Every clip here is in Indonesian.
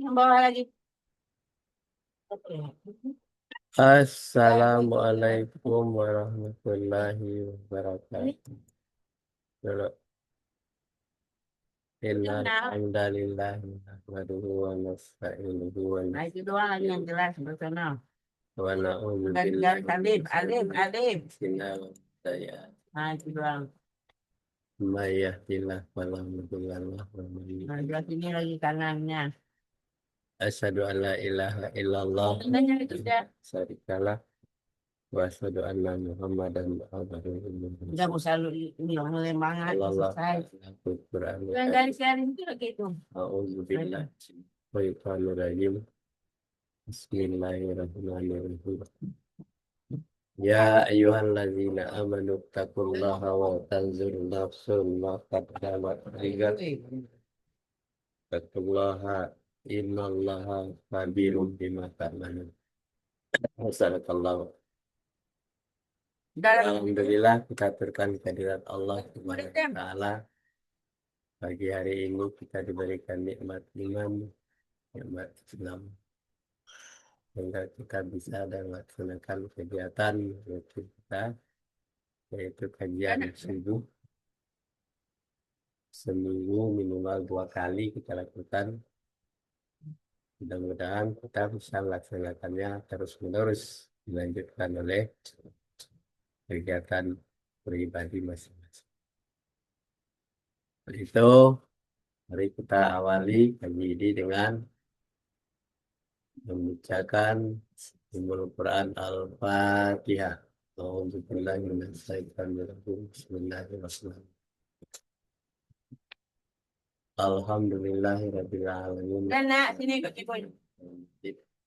Yang bawah lagi. Assalamualaikum warahmatullahi wabarakatuh. Dulu. Innal hamdalillah nahmaduhu wa nasta'inuhu wa Nah itu doang lagi yang jelas bersama. na'udzu Dan billahi garis alif, alif, alif. Nah itu doang. may yahdihillahu fala mudilla lahu wa may Nah yudlil. jelas ini lagi kanannya. Asyhadu an la ilaha illallah Tandanya tidak. syarikalah wa asyhadu anna Muhammadan abduhu wa Enggak rasuluh. usah lu ulang banget. Sallallahu Selesai. alaihi wasallam. Yang garis-garis itu lagi itu. A'udzu billahi syaitanir rajim. Bismillahirrahmanirrahim. Ya ayyuhalladzina amanu taqullaha wa tanzur nafsun ma qaddamat ligat. Taqullaha innallaha khabirum bima ta'malun. Wassalamualaikum. Udah. Alhamdulillah kita aturkan kehadirat Allah Subhanahu wa taala. Pagi hari ini kita diberikan nikmat iman, nikmat Islam, sehingga kita bisa dan melaksanakan kegiatan rutin kita, yaitu kajian subuh. Seminggu minimal 2 kali kita lakukan. Mudah-mudahan kita bisa melaksanakannya terus-menerus, dilanjutkan oleh kegiatan pribadi masing-masing. Itu, mari kita awali pagi ini dengan membacakan Ummul Quran Al-Fatihah. Bismillahirrahmanirrahim. Alhamdulillahirabbil alamin. Dana sini ikut ikut.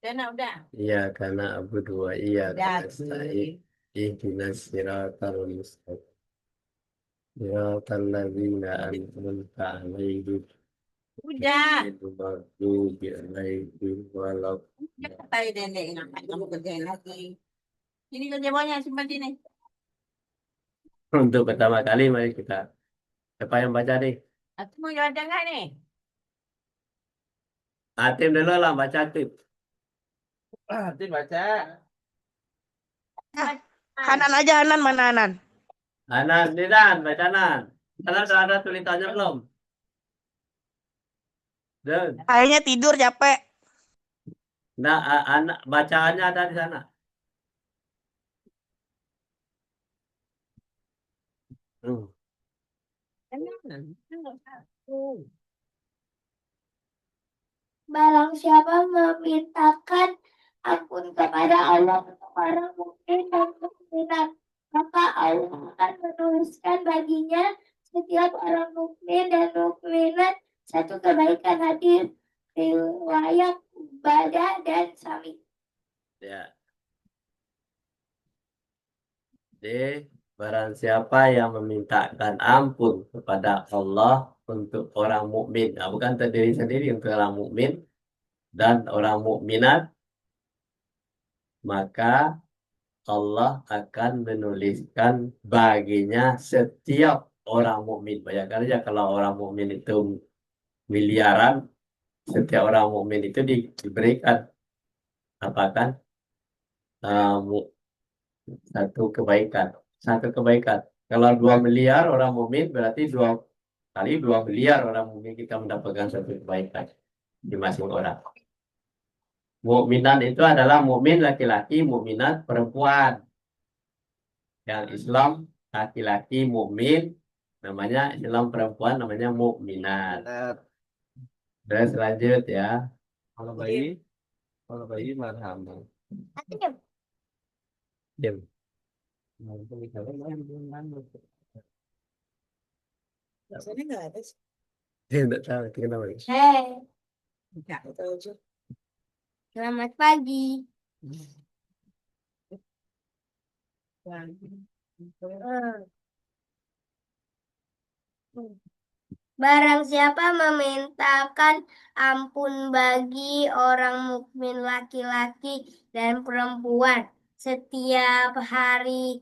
Dana udah. Iya karena Abu dua iya Udah. nasta'in ihdinas siratal mustaqim. Siratal ladzina an'amta 'alaihim Udah. ghairil maghdubi 'alaihim Udah kata nenek ngapain kamu kerjain lagi. Ini kerja banyak simpan sini. Untuk pertama kali mari kita siapa yang baca nih? Aku mau jalan enggak nih? Atim dulu lah baca Atim. Nanti baca. Ah, Hanan aja, Hanan mana Hanan? Anan, Didan, baca Anan. Anan sudah ada tulisannya belum? Dan, Kayaknya tidur capek. nah, anak bacaannya ada di sana. Hmm. Barang siapa memintakan ampun kepada Allah untuk orang mukmin dan mukminat, maka Allah akan menuliskan baginya setiap orang mukmin dan mukminat satu kebaikan. Hadis riwayat Ubadah dan Sami. Ya. Jadi, barang siapa yang memintakan ampun kepada Allah untuk orang mukmin, nah, bukan terdiri sendiri untuk orang mukmin dan orang mukminat, maka Allah akan menuliskan baginya setiap orang mukmin. Bayangkan aja kalau orang mukmin itu miliaran, setiap orang mukmin itu diberikan apa kan satu kebaikan, satu kebaikan. Kalau 2 miliar orang mukmin berarti 2 kali 2 miliar orang mukmin kita mendapatkan satu kebaikan di masing orang. Mukminan itu adalah mukmin laki-laki, mukminat perempuan. Yang Islam laki-laki mukmin namanya Islam perempuan namanya mukminat. Terus lanjut ya. Kalau bayi marhaban. Diam. Sini nggak ada sih. Tidak tahu itu kenapa. Hei, Enggak, itu aja. selamat pagi. Barang siapa memintakan ampun bagi orang mukmin laki-laki dan perempuan setiap hari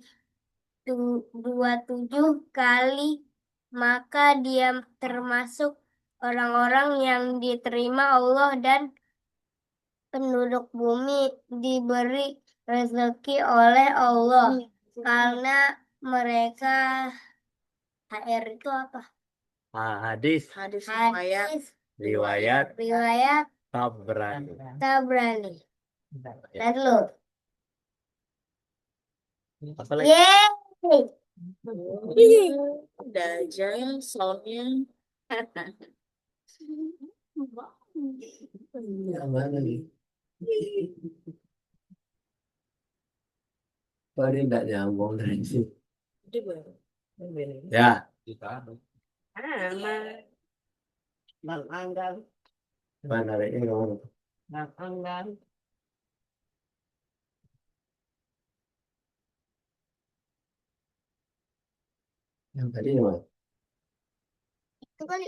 27 kali, maka dia termasuk orang-orang yang diterima Allah dan penduduk bumi diberi rezeki oleh Allah karena mereka HR itu apa? Hadis Hadis Hadis riwayat riwayat Tabrani. Tabrani. Ya. Dan lu. Apa lagi? Yeay. Udah aja soalnya. Yang mana nih? Kok ini nggak nyambung dari sini? Udah baru. Ya, Bang Anggang. mana ini ngomong? Bang Anggang. Yang tadi gimana? Itu kali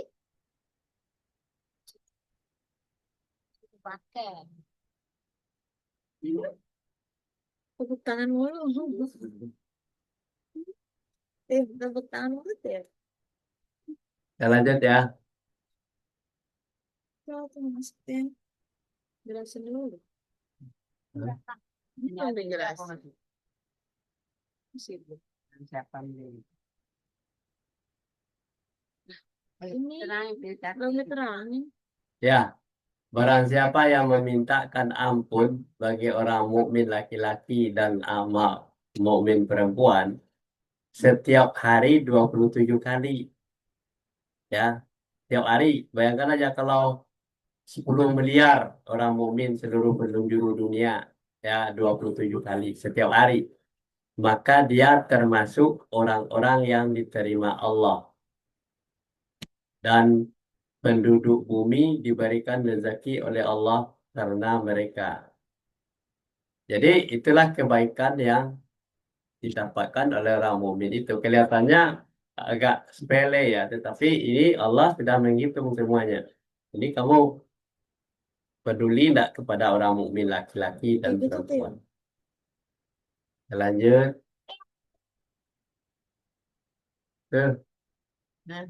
pakai. Tepuk tangan mulu. Tepuk tangan mulu ya. Ya lanjut ya. Kalau tuh maksudnya jelasin dulu. Hah? Ini kan udah jelas. Sibuk. Ini belum diterangin. Ya, barang siapa yang memintakan ampun bagi orang mukmin laki-laki dan mukmin perempuan setiap hari 27 kali. Ya, setiap hari. Bayangkan aja kalau 10 miliar orang mukmin seluruh penjuru dunia, ya 27 kali setiap hari. Maka dia termasuk orang-orang yang diterima Allah. Dan penduduk bumi diberikan rezeki oleh Allah karena mereka. Jadi itulah kebaikan yang didapatkan oleh orang mukmin itu. Kelihatannya agak sepele ya, tetapi ini Allah sudah menghitung semuanya. Jadi kamu peduli tidak kepada orang mukmin laki-laki dan perempuan? Lanjut. Tuh. Nah,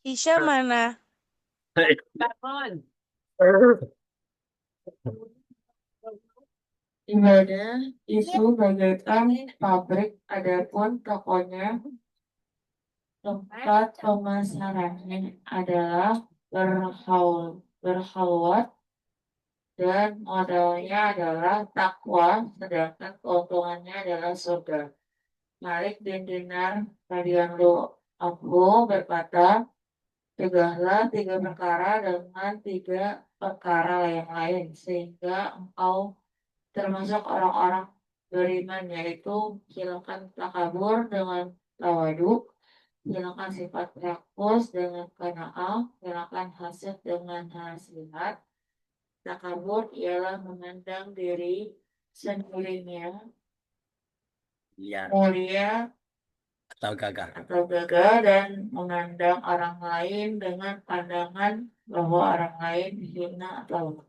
Isya mana? Kapon. Ibadah itu bagaikan pabrik, adapun tokonya tempat pemasarannya adalah berhalwat dan modalnya adalah takwa, sedangkan keuntungannya adalah surga. Malik bin Dinar radhiyallahu anhu berkata, cegahlah 3 perkara dengan 3 perkara yang lain, sehingga engkau termasuk orang-orang beriman, yaitu hilangkan takabur dengan tawadu, hilangkan sifat rakus dengan qanaah, hilangkan hasad dengan hasiat. Takabur ialah memandang diri sendirinya Liar mulia atau gagah. atau gagah dan memandang orang lain dengan pandangan bahwa orang lain hina atau lemah.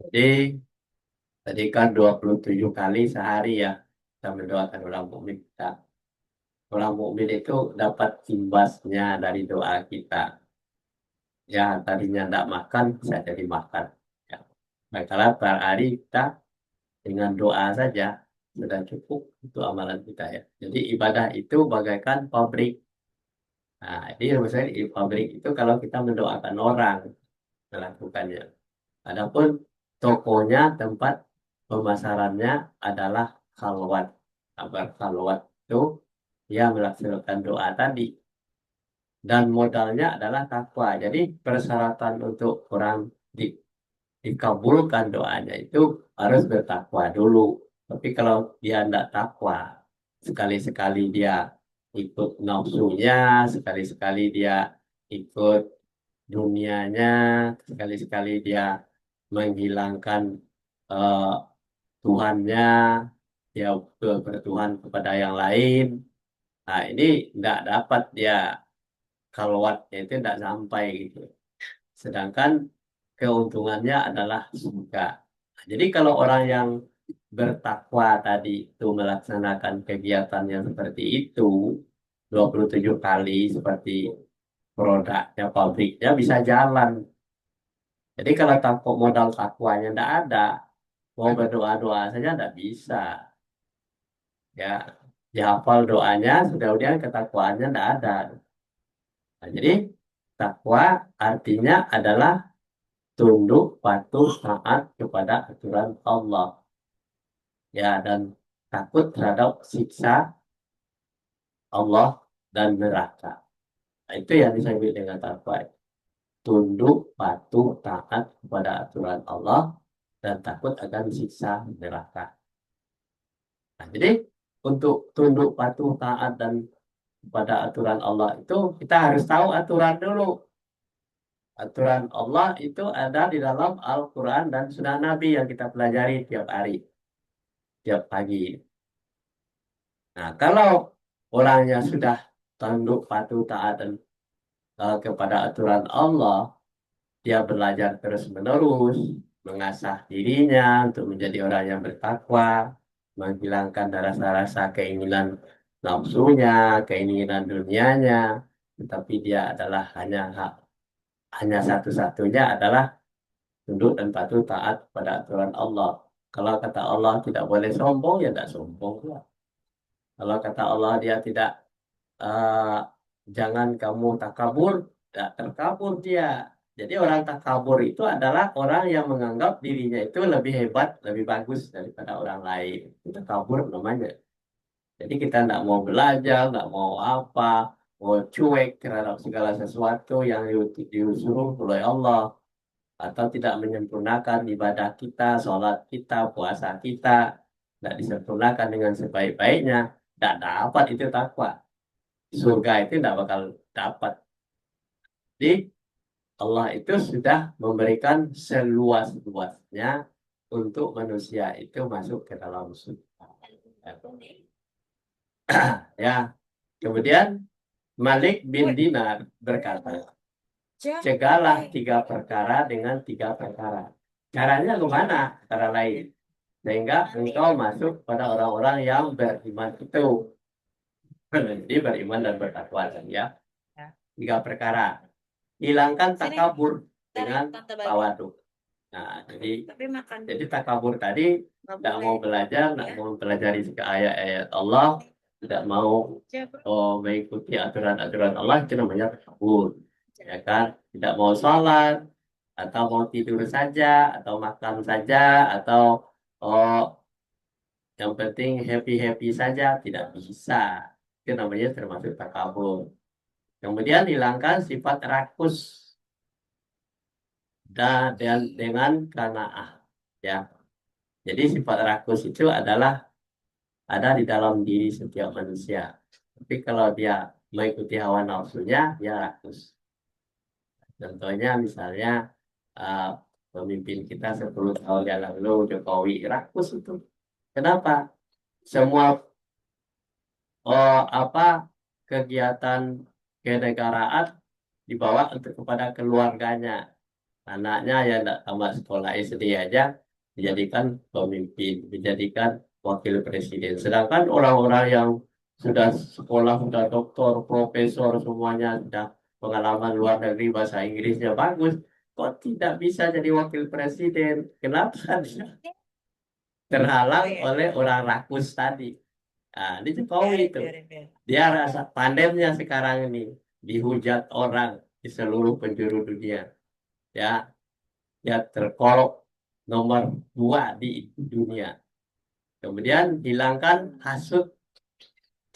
Jadi tadi kan 27 kali sehari ya kita mendoakan orang mukmin kita. Orang mukmin itu dapat imbasnya dari doa kita. Ya, tadinya tidak makan, bisa jadi makan. Ya. Baiklah, per hari kita dengan doa saja sudah cukup untuk amalan kita ya. Jadi ibadah itu bagaikan pabrik. Nah, jadi misalnya di pabrik itu kalau kita mendoakan orang melakukannya. Adapun tokonya, tempat pemasarannya adalah khalwat. Kabar khalwat itu dia melaksanakan doa tadi. Dan modalnya adalah takwa. Jadi persyaratan untuk orang dikabulkan doanya itu harus bertakwa dulu. Tapi kalau dia tidak takwa, sekali-sekali dia ikut nafsunya, sekali-sekali dia ikut dunianya, sekali-sekali dia menghilangkan eh, Tuhannya, dia bertuhan kepada yang lain. Nah, ini tidak dapat dia kalwatnya itu tidak sampai gitu. Sedangkan keuntungannya adalah surga. Nah, jadi kalau orang yang bertakwa tadi itu melaksanakan kegiatan yang seperti itu 27 kali seperti produknya pabriknya bisa jalan. Jadi kalau takut modal takwanya tidak ada, mau berdoa-doa saja tidak bisa. Ya, dihafal doanya, sudah kemudian ketakwaannya tidak ada. Nah, jadi takwa artinya adalah tunduk, patuh, taat kepada aturan Allah. Ya, dan takut terhadap siksa Allah dan neraka. Nah, itu yang disebut dengan takwa. Tunduk, patuh, taat kepada aturan Allah dan takut akan siksa neraka. Nah, jadi untuk tunduk, patuh, taat dan pada aturan Allah itu kita harus tahu aturan dulu. Aturan Allah itu ada di dalam Al-Quran dan Sunnah Nabi yang kita pelajari tiap hari, tiap pagi. Nah, kalau orangnya sudah tunduk, patuh, taat dan kepada aturan Allah, dia belajar terus-menerus, mengasah dirinya untuk menjadi orang yang bertakwa, menghilangkan rasa-rasa keinginan nafsunya, keinginan dunianya, tetapi dia adalah hanya satu-satunya adalah tunduk dan patuh taat pada aturan Allah. Kalau kata Allah tidak boleh sombong, ya tidak sombong. Kalau kata Allah dia tidak eh, jangan kamu takabur, tidak terkabur dia. Jadi orang takabur itu adalah orang yang menganggap dirinya itu lebih hebat, lebih bagus daripada orang lain. Itu takabur namanya. Jadi kita tidak mau belajar, tidak mau apa, mau cuek terhadap segala sesuatu yang disuruh oleh Allah, atau tidak menyempurnakan ibadah kita, sholat kita, puasa kita, tidak disempurnakan dengan sebaik-baiknya, tidak dapat itu takwa. Surga itu tidak bakal dapat. Jadi Allah itu sudah memberikan seluas-luasnya untuk manusia itu masuk ke dalam surga. Ya, kemudian Malik bin Dinar berkata, cegahlah 3 perkara dengan 3 perkara. Caranya kemana? Cara lain. Sehingga engkau masuk pada orang-orang yang beriman itu. Jadi beriman dan bertakwa ya. 3 perkara. Hilangkan takabur dengan tawaduk. Nah, jadi takabur tadi tidak mau belajar, tidak mau mempelajari ayat-ayat Allah, tidak mau mengikuti aturan-aturan Allah, itu namanya takabur. Ya kan? Tidak mau sholat, atau mau tidur saja, atau makan saja, atau oh, yang penting happy-happy saja, tidak bisa. Itu namanya termasuk takabur. Kemudian hilangkan sifat rakus dan dengan qanaah. Ya. Jadi sifat rakus itu adalah ada di dalam diri setiap manusia. Tapi kalau dia mengikuti hawa nafsunya, dia rakus. Contohnya misalnya uh, pemimpin kita 10 tahun yang lalu, Jokowi, rakus itu. Kenapa? Semua apa kegiatan kenegaraan dibawa untuk kepada keluarganya. Anaknya yang tidak tamat sekolah SD aja dijadikan pemimpin, dijadikan wakil presiden. Sedangkan orang-orang yang sudah sekolah, sudah doktor, profesor, semuanya sudah pengalaman luar negeri, bahasa Inggrisnya bagus, kok tidak bisa jadi wakil presiden? Kenapa dia terhalang oleh orang rakus tadi? Nah, ini Jokowi itu. Dia rasa pandemnya sekarang ini dihujat orang di seluruh penjuru dunia. Ya, ya terkolok nomor 2 di dunia. Kemudian hilangkan hasut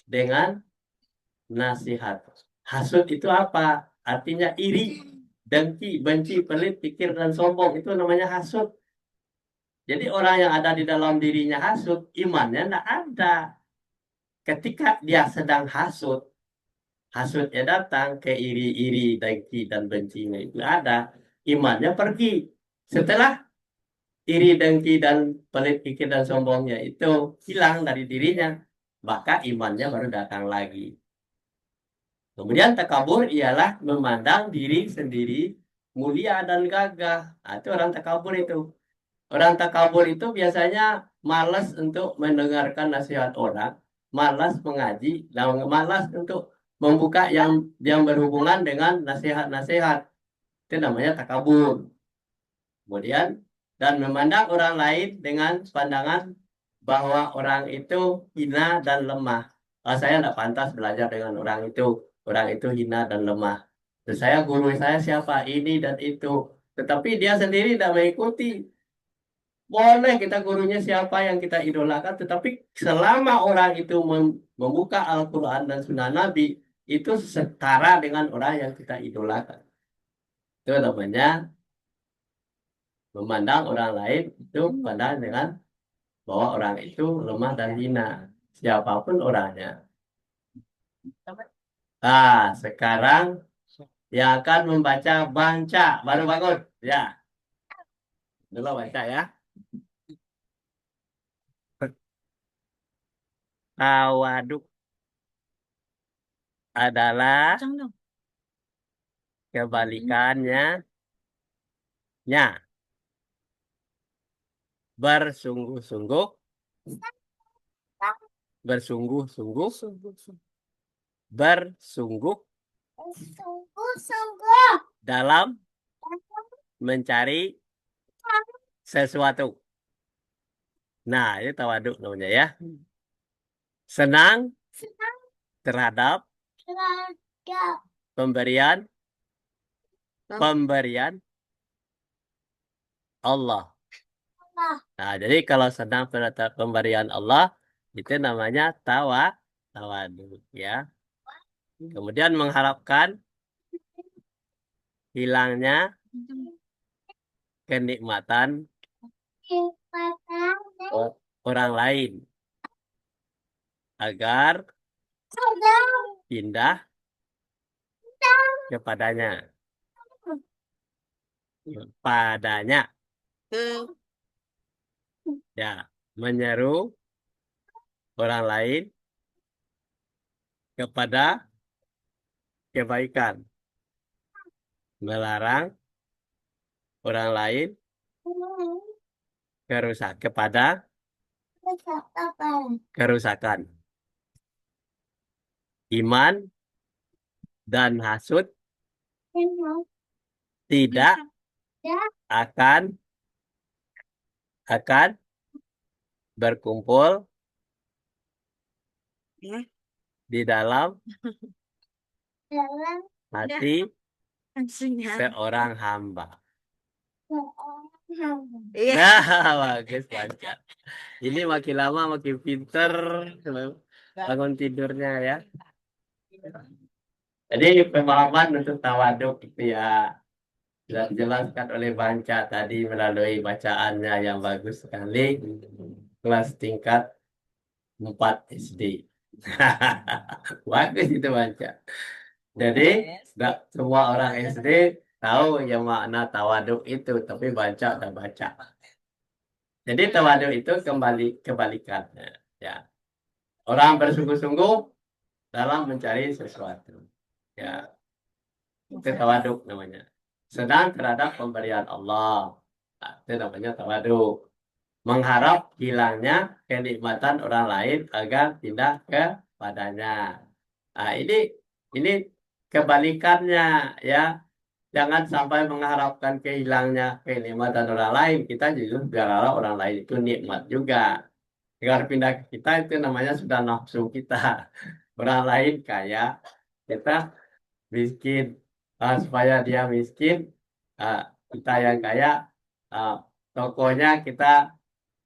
dengan nasihat. Hasut itu apa? Artinya iri, dengki, benci, pelit, pikir, dan sombong. Itu namanya hasut. Jadi orang yang ada di dalam dirinya hasut, imannya tidak ada. Ketika dia sedang hasutnya datang ke iri-iri, dengki, dan bencinya itu ada, imannya pergi. Setelah iri, dengki, dan pelit pikir dan sombongnya itu hilang dari dirinya, maka imannya baru datang lagi. Kemudian takabur ialah memandang diri sendiri mulia dan gagah. Nah, itu orang takabur itu. Orang takabur itu biasanya malas untuk mendengarkan nasihat orang, malas mengaji, dan malas untuk membuka yang berhubungan dengan nasihat-nasihat. Itu namanya takabur. Kemudian, dan memandang orang lain dengan pandangan bahwa orang itu hina dan lemah. Saya tidak pantas belajar dengan orang itu. Orang itu hina dan lemah. Terus guru saya siapa? Ini dan itu. Tetapi dia sendiri tidak mengikuti. Boleh kita gurunya siapa yang kita idolakan, tetapi selama orang itu membuka Al-Quran dan Sunnah Nabi, itu setara dengan orang yang kita idolakan. Itu namanya memandang orang lain itu pandang dengan bahwa orang itu lemah dan hina. Siapapun orangnya. Sekarang yang akan membaca baru bangun. Ya, dulu baca ya. Tawaduk adalah kebalikannya bersungguh-sungguh, bersungguh-sungguh, Sungguh-sungguh dalam mencari sesuatu. Nah, ini tawaduk namanya ya. Senang terhadap terhadap pemberian Allah. Allah. Nah, jadi kalau senang terhadap pemberian Allah, itu namanya tawaduk ya. Kemudian mengharapkan hilangnya kenikmatan orang lain agar pindah kepadanya. Ya, menyeru orang lain kepada kebaikan, melarang orang lain kepada kerusakan. Iman dan hasud tidak akan berkumpul di dalam hati seorang hamba. Nah, bagus baca. Ini makin lama makin pinter bangun tidurnya ya. Jadi pemahaman untuk tawaduk itu ya sudah dijelaskan oleh Banca tadi melalui bacaannya yang bagus sekali, kelas tingkat 4 SD. Bagus itu Banca. Jadi nggak semua orang SD tahu yang makna tawaduk itu, tapi Banca udah baca. Jadi tawaduk itu kebalikannya. Ya, orang bersungguh-sungguh dalam mencari sesuatu. Ya, itu tawaduk namanya. Senang terhadap pemberian Allah. Nah, itu namanya tawaduk. Mengharap hilangnya kenikmatan orang lain agar tidak kepadanya. Nah, ini kebalikannya ya. Jangan sampai mengharapkan kehilangnya kenikmatan orang lain. Kita juga berharap orang lain itu nikmat juga. Agar pindah ke kita itu namanya sudah nafsu kita. Orang lain kaya, kita miskin. Supaya dia miskin, kita yang kaya, tokonya kita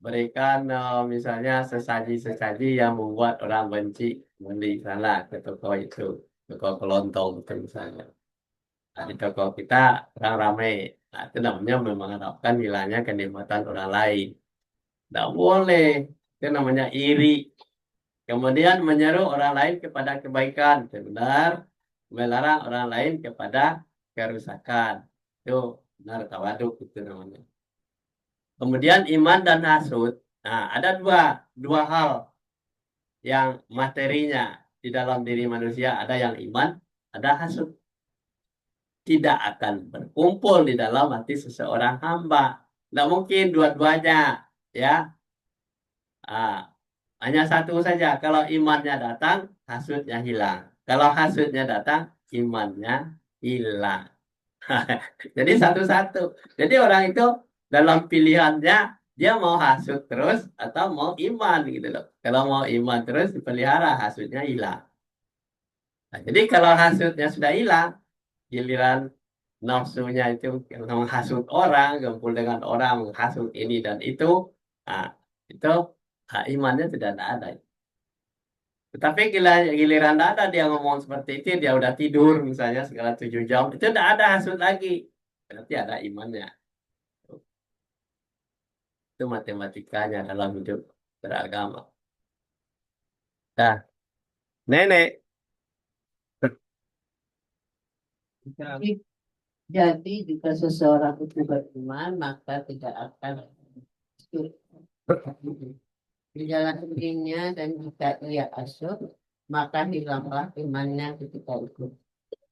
berikan misalnya sesaji-sesaji yang membuat orang benci beli sana ke toko itu, toko kelontong itu misalnya. Nah, di toko kita orang ramai. Nah, itu namanya mengharapkan hilangnya kenikmatan orang lain. Tidak boleh. Itu namanya iri. Kemudian menyeru orang lain kepada kebaikan. Itu benar. Melarang orang lain kepada kerusakan. Itu benar tawaduk itu namanya. Kemudian iman dan hasud. Nah, ada dua hal yang materinya di dalam diri manusia. Ada yang iman, ada hasud. Tidak akan berkumpul di dalam hati seseorang hamba. Tidak mungkin dua-duanya. Ya, Ah, hanya satu saja. Kalau imannya datang, hasutnya hilang. Kalau hasutnya datang, imannya hilang. Jadi satu-satu. Jadi orang itu dalam pilihannya dia mau hasut terus atau mau iman gitu loh. Kalau mau iman terus dipelihara, hasutnya hilang. Nah, jadi kalau hasutnya sudah hilang, giliran nafsunya itu menghasut orang, kumpul dengan orang, menghasut ini dan itu, nah, itu imannya tidak ada. Tetapi giliran tidak ada dia ngomong seperti itu, dia udah tidur misalnya segala 7 jam, itu tidak ada hasut lagi. Berarti ada imannya. Itu matematikanya dalam hidup beragama. Nah, nenek. Jadi jika seseorang itu beriman, maka tidak akan di dalam dirinya, dan jika ia asyuk, maka hilanglah imannya ketika itu.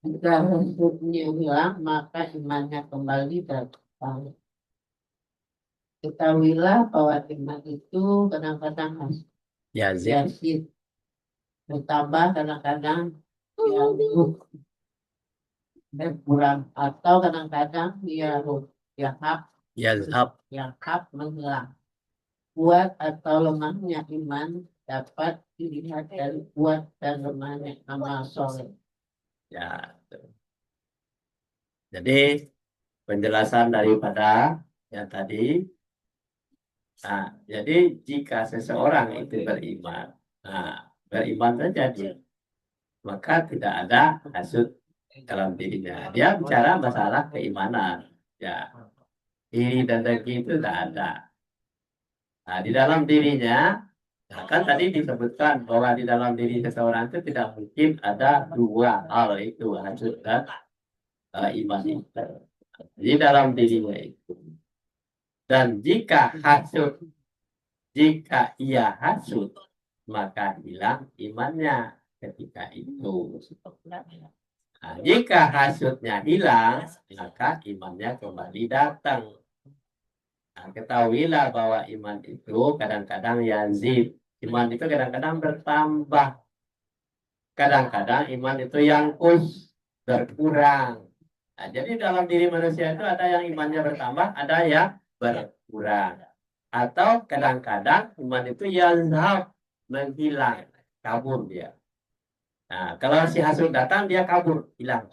Jika asyuknya hilang, maka imannya kembali datang. Ketahuilah bahwa iman itu kadang-kadang Yazid. yazid, bertambah, kadang-kadang berkurang, atau kadang-kadang Yazhab. yang menghilang. Kuat atau lemahnya iman dapat dilihat dari kuat dan lemahnya amal soleh. Ya. Jadi penjelasan daripada yang tadi. Nah, jadi jika seseorang itu beriman, beriman saja dia, maka tidak ada hasut dalam dirinya. Dia bicara masalah keimanan. Ya, iri dan dengki itu tidak ada. Nah, di dalam dirinya, nah kan tadi disebutkan bahwa di dalam diri seseorang itu tidak mungkin ada dua hal itu, hasut dan iman itu. Di dalam dirinya itu. Dan jika ia hasut, maka hilang imannya ketika itu. Nah, jika hasutnya hilang, maka imannya kembali datang. Nah, ketahuilah bahwa iman itu kadang-kadang yazid. Iman itu kadang-kadang bertambah. Kadang-kadang iman itu yang berkurang. Nah, jadi dalam diri manusia itu ada yang imannya bertambah, ada yang berkurang. Atau kadang-kadang iman itu yazhab, menghilang, kabur dia. Nah, kalau si hasud datang, dia kabur, hilang.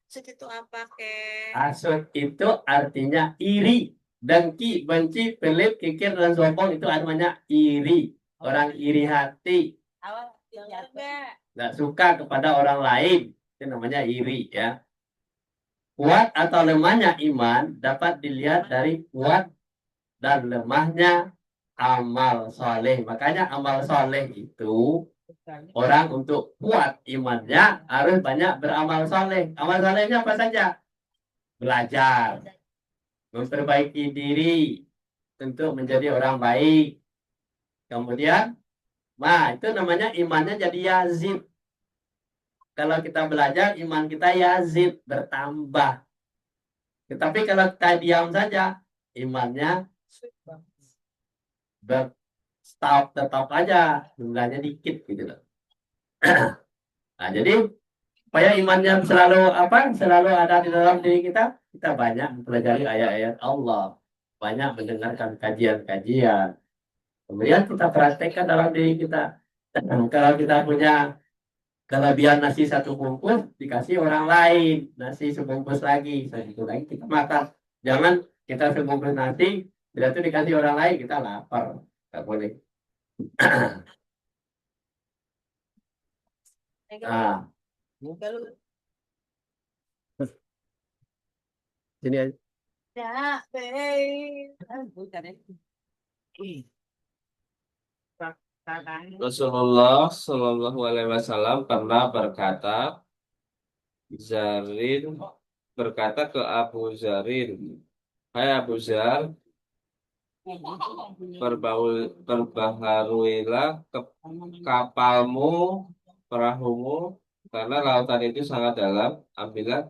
Maksud itu apa, Ke? Hasud itu artinya iri, dengki, benci, pelit, kikir, dan sombong itu namanya iri. Orang iri hati, nggak suka kepada orang lain, itu namanya iri ya. Kuat atau lemahnya iman dapat dilihat dari kuat dan lemahnya amal soleh. Makanya amal soleh itu orang untuk kuat imannya harus banyak beramal soleh. Amal solehnya apa saja? Belajar, memperbaiki diri untuk menjadi orang baik. Kemudian, itu namanya imannya jadi yazid. Kalau kita belajar, iman kita yazid, bertambah. Tetapi kalau kita diam saja, imannya tetap aja, jumlahnya dikit gitu loh. Nah, jadi supaya imannya selalu ada di dalam diri kita, kita banyak mempelajari ayat-ayat Allah, banyak mendengarkan kajian-kajian. Kemudian kita praktekkan dalam diri kita. Kalau kita punya kelebihan nasi satu bungkus, dikasih orang lain nasi sebungkus lagi, segitu lagi kita makan. Jangan kita sebungkus nasi, tidak itu dikasih orang lain, kita lapar. Nggak boleh. Nah, sini aja. Rasulullah Shallallahu Alaihi Wasallam pernah Zarin berkata ke Abu Zarin, hai Abu Zar, perbaharuilah kapalmu, perahumu, karena lautan itu sangat dalam. Ambillah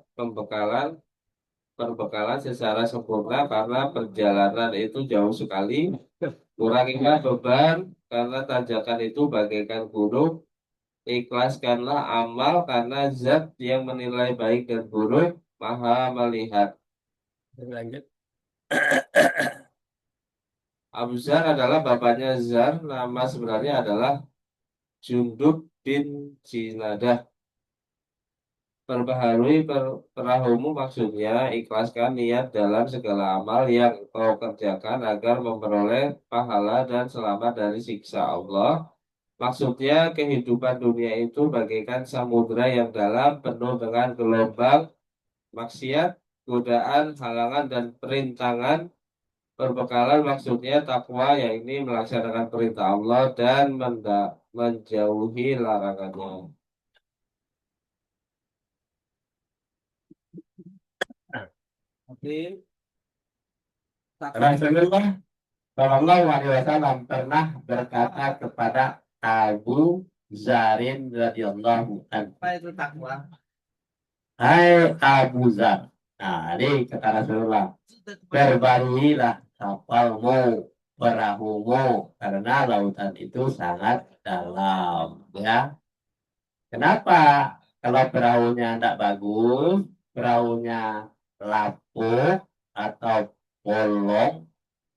perbekalan secara sempurna karena perjalanan itu jauh sekali. Kurangilah beban karena tanjakan itu bagaikan gunung. Ikhlaskanlah amal karena zat yang menilai baik dan buruk maha melihat. Lanjut. Abu Zar adalah bapaknya Zar. Nama sebenarnya adalah Jundub bin Jinadah. Perbaharui perahumu maksudnya ikhlaskan niat dalam segala amal yang kau kerjakan agar memperoleh pahala dan selamat dari siksa Allah. Maksudnya kehidupan dunia itu bagaikan samudra yang dalam penuh dengan gelombang, maksiat, godaan, halangan, dan perintangan. Perbekalan maksudnya takwa, yaitu melaksanakan perintah Allah dan menjauhi larangannya. Oke. Rasulullah Shallallahu Alaihi Wasallam pernah berkata kepada Abu Zarin radhiyallahu anhu, Apa itu takwa? Hai Abu Zar. Nah, ini kata Rasulullah, berbarilah kapalmu, perahumu, karena lautan itu sangat dalam. Ya, kenapa? Kalau perahunya tidak bagus, perahunya lapuk atau bolong,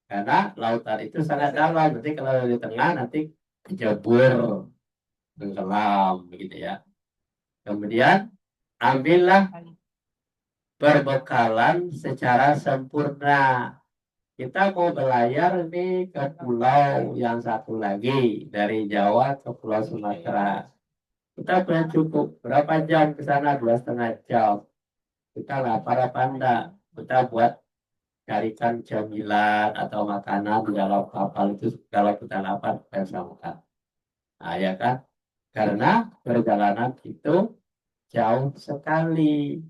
karena lautan itu sangat dalam. Nanti kalau di tengah nanti kejebur, tenggelam, begitu ya. Kemudian ambillah perbekalan secara sempurna. Kita mau berlayar nih ke pulau yang satu lagi dari Jawa ke Pulau Sumatera. Kita punya cukup berapa jam ke sana? 2,5 jam. Kita lapar apa enggak? Kita buat carikan cemilan atau makanan di dalam kapal itu kalau kita lapar kita bisa makan. Nah, ya kan? Karena perjalanan itu jauh sekali.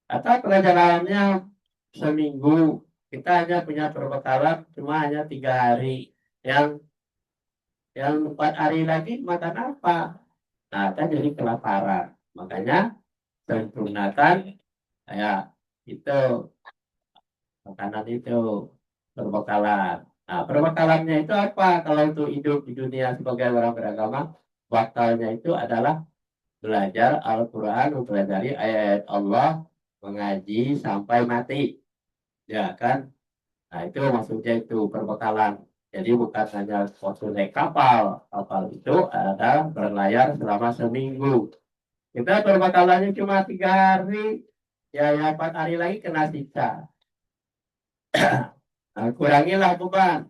Atau perjalanannya seminggu, kita hanya punya perbekalan cuma hanya 3 hari. Yang 4 hari lagi makan apa? Nah, kan jadi kelaparan. Makanya sempurnakan ya itu makanan itu perbekalan. Nah, perbekalannya itu apa? Kalau untuk hidup di dunia sebagai orang beragama, bakalnya itu adalah belajar Al-Quran, mempelajari ayat Allah, mengaji sampai mati. Ya kan? Nah, itu maksudnya itu perbekalan. Jadi bukan hanya waktu naik kapal. Kapal itu ada berlayar selama seminggu. Kita perbekalannya cuma 3 hari. Ya, yang 4 hari lagi kena siksa. Nah, kurangilah beban.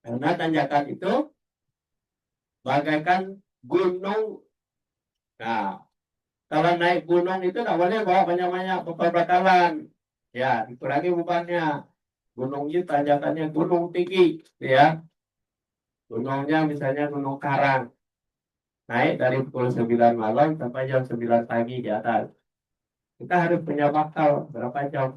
Karena tanjakan itu bagaikan gunung. Nah, kalau naik gunung itu tidak boleh bawa banyak-banyak perbekalan. Ya, dikurangi bebannya. Gunungnya tanjakannya gunung tinggi. Ya, gunungnya misalnya Gunung Karang. Naik dari pukul 9 malam sampai jam 9 pagi di atas. Kita harus punya bakal berapa jam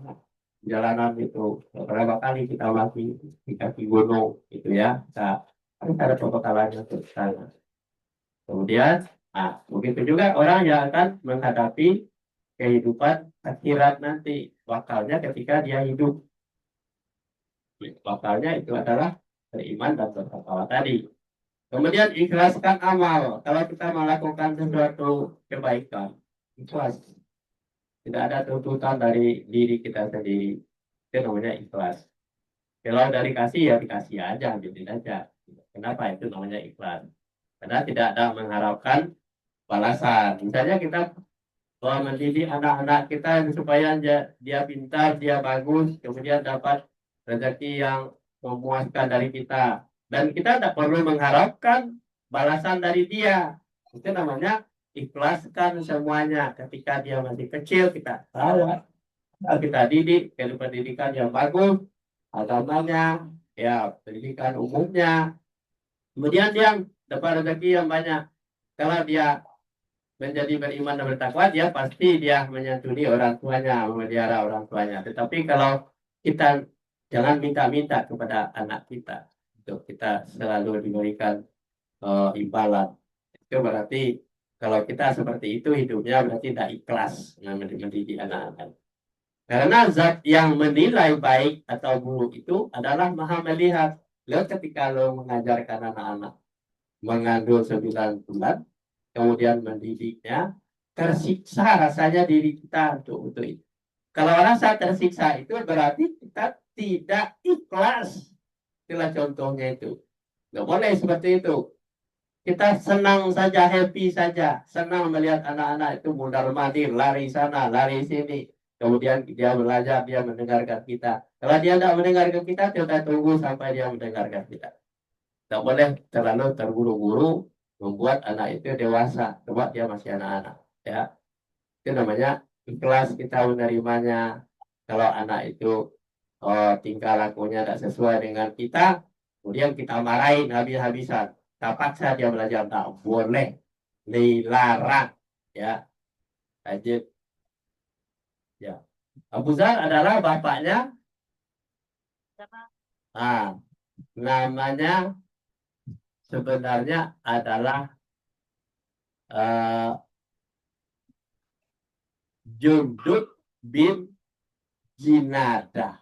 jalanan itu. Berapa kali kita mati di kaki gunung gitu ya. Nah, harus ada pembekalannya untuk sana. Kemudian, nah, begitu juga orang yang akan menghadapi kehidupan akhirat nanti. Bakalnya ketika dia hidup. Bakalnya itu adalah beriman dan bertakwa tadi. Kemudian ikhlaskan amal. Kalau kita melakukan sesuatu kebaikan, ikhlas. Tidak ada tuntutan dari diri kita sendiri. Itu namanya ikhlas. Kalau dari kasih ya dikasih aja, jadi aja. Kenapa itu namanya ikhlas? Karena tidak ada mengharapkan balasan. Misalnya kita mendidik anak-anak kita supaya dia pintar, dia bagus, kemudian dapat rezeki yang memuaskan dari kita. Dan kita tidak perlu mengharapkan balasan dari dia. Itu namanya ikhlaskan semuanya. Ketika dia masih kecil, kita rawat, kita didik, pendidikan yang bagus, agamanya, ya pendidikan umumnya. Kemudian dia dapat rezeki yang banyak. Kalau dia menjadi beriman dan bertakwa, dia pasti dia menyantuni orang tuanya, memelihara orang tuanya. Tetapi kalau kita jangan minta-minta kepada anak kita untuk kita selalu diberikan imbalan. Itu berarti kalau kita seperti itu hidupnya berarti tidak ikhlas mendidik anak-anak. Karena zat yang menilai baik atau buruk itu adalah maha melihat. Lalu ketika lo mengajarkan anak-anak mengandung 9 bulan, kemudian mendidiknya, tersiksa rasanya diri kita untuk itu. Kalau rasa tersiksa itu berarti kita tidak ikhlas. Itulah contohnya itu. Nggak boleh seperti itu. Kita senang saja, happy saja. Senang melihat anak-anak itu mundar-mandir, lari sana, lari sini. Kemudian dia belajar, dia mendengarkan kita. Kalau dia tidak mendengarkan kita tunggu sampai dia mendengarkan kita. Tidak boleh terlalu terburu-buru membuat anak itu dewasa. Sebab dia masih anak-anak. Ya. Itu namanya ikhlas kita menerimanya. Kalau anak itu tingkah lakunya tidak sesuai dengan kita, kemudian kita marahin habis-habisan. Kita paksa dia belajar, tak boleh, dilarang. Ya, lanjut. Ya, Abu Zar adalah bapaknya. Ah, namanya sebenarnya adalah Jundub bin Jinadah.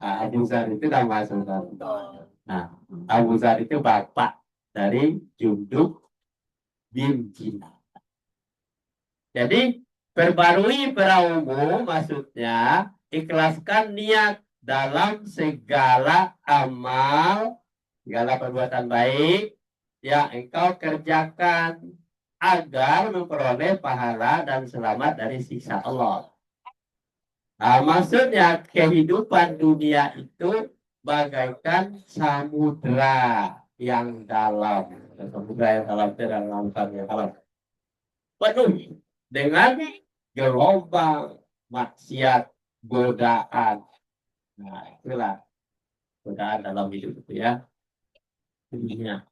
Abu Zar itu nama saudara. Nah, Abu Zar itu bapak dari Jundub bin Jinadah. Jadi perbarui praummu maksudnya ikhlaskan niat dalam segala amal, segala perbuatan baik yang engkau kerjakan agar memperoleh pahala dan selamat dari siksa Allah. Nah, maksudnya kehidupan dunia itu bagaikan samudra yang dalam. Samudra yang dalam itu dalam yang dalam. Penuh dengan gelombang maksiat, godaan. Nah, itulah godaan dalam hidup itu ya. Intinya.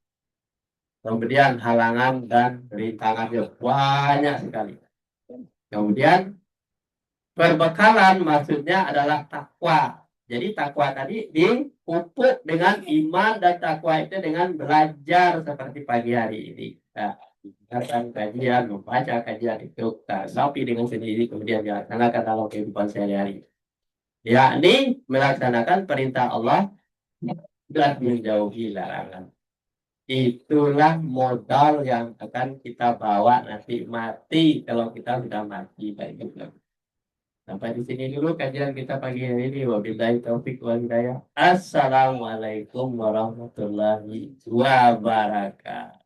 Kemudian halangan dan rintangannya banyak sekali. Kemudian perbekalan maksudnya adalah takwa. Jadi takwa tadi dipupuk dengan iman dan takwa itu dengan belajar seperti pagi hari ini. Nah, mendengarkan kajian, membaca kajian itu sapi dengan sendiri kemudian dilaksanakan dalam kehidupan sehari-hari. Yakni melaksanakan perintah Allah dan menjauhi larangan. Itulah modal yang akan kita bawa nanti mati kalau kita sudah mati baik itu. Sampai di sini dulu kajian kita pagi hari ini. Wabillahi taufik wal hidayah. Assalamualaikum warahmatullahi wabarakatuh.